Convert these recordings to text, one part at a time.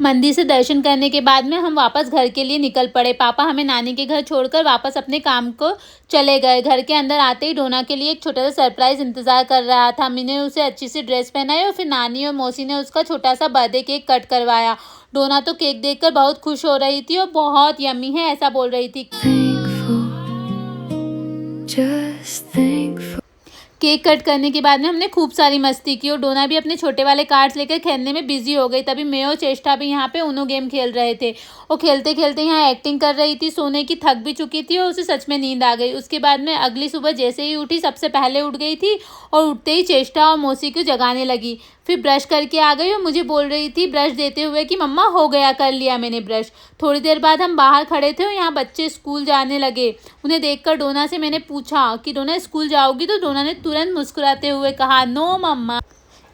मंदिर से दर्शन करने के बाद में हम वापस घर के लिए निकल पड़े। पापा हमें नानी के घर छोड़कर वापस अपने काम को चले गए। घर के अंदर आते ही डोना के लिए एक छोटा सा सरप्राइज इंतजार कर रहा था। मैंने उसे अच्छी सी ड्रेस पहनाई और फिर नानी और मौसी ने उसका छोटा सा बर्थडे केक कट करवाया। डोना तो केक देखकर बहुत खुश हो रही थी और बहुत यम्मी है ऐसा बोल रही थी। केक कट करने के बाद में हमने खूब सारी मस्ती की और डोना भी अपने छोटे वाले कार्ड्स लेकर खेलने में बिजी हो गई। तभी मैं और चेष्टा भी यहाँ पे उनो गेम खेल रहे थे और खेलते खेलते यहाँ एक्टिंग कर रही थी। सोने की थक भी चुकी थी और उसे सच में नींद आ गई। उसके बाद में अगली सुबह जैसे ही उठी सबसे पहले उठ गई थी और उठते ही चेष्टा और मौसी को जगाने लगी। फिर ब्रश करके आ गई और मुझे बोल रही थी ब्रश देते हुए कि मम्मा हो गया, कर लिया मैंने ब्रश। थोड़ी देर बाद हम बाहर खड़े थे और यहाँ बच्चे स्कूल जाने लगे। उन्हें देखकर डोना से मैंने पूछा कि डोना स्कूल जाओगी, तो डोना ने तुरंत मुस्कुराते हुए कहा नो मम्मा।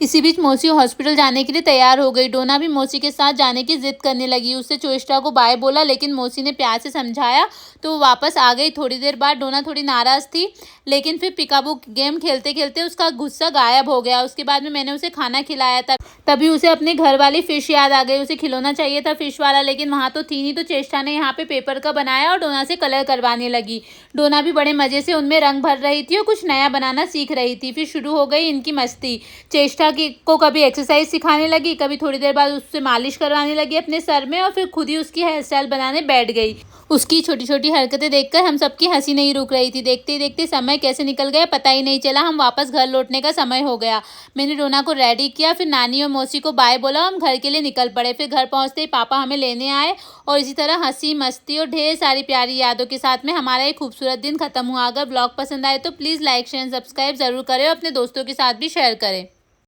इसी बीच मौसी हॉस्पिटल जाने के लिए तैयार हो गई। डोना भी मौसी के साथ जाने की जिद करने लगी। उससे चेष्टा को बाय बोला लेकिन मौसी ने प्यार से समझाया तो वो वापस आ गई। थोड़ी देर बाद डोना थोड़ी नाराज़ थी लेकिन फिर पिकाबू गेम खेलते खेलते उसका गुस्सा गायब हो गया। उसके बाद में मैंने उसे खाना खिलाया था। तभी उसे अपने घर वाली फिश याद आ गई। उसे खिलौना चाहिए था फिश वाला लेकिन वहाँ तो थी नहीं, तो चेष्टा ने यहाँ पे पेपर का बनाया और डोना से कलर करवाने लगी। डोना भी बड़े मज़े से उनमें रंग भर रही थी और कुछ नया बनाना सीख रही थी। फिर शुरू हो गई इनकी मस्ती। चेष्टा को कभी एक्सरसाइज सिखाने लगी, कभी थोड़ी देर बाद उससे मालिश करवाने लगी अपने सर में और फिर खुद ही उसकी हेयर स्टाइल बनाने बैठ गई। उसकी छोटी छोटी हरकतें देखकर हम सबकी हंसी नहीं रुक रही थी। देखते ही देखते समय कैसे निकल गया पता ही नहीं चला। हम वापस घर लौटने का समय हो गया। मैंने डोना को रेडी किया, फिर नानी और मौसी को बाय बोला, हम घर के लिए निकल पड़े। फिर घर पहुंचते ही पापा हमें लेने आए और इसी तरह हंसी मस्ती और ढेर सारी प्यारी यादों के साथ में हमारा एक खूबसूरत दिन खत्म हुआ। अगर ब्लॉग पसंद आए तो प्लीज़ लाइक शेयर सब्सक्राइब ज़रूर करें और अपने दोस्तों के साथ भी शेयर करें।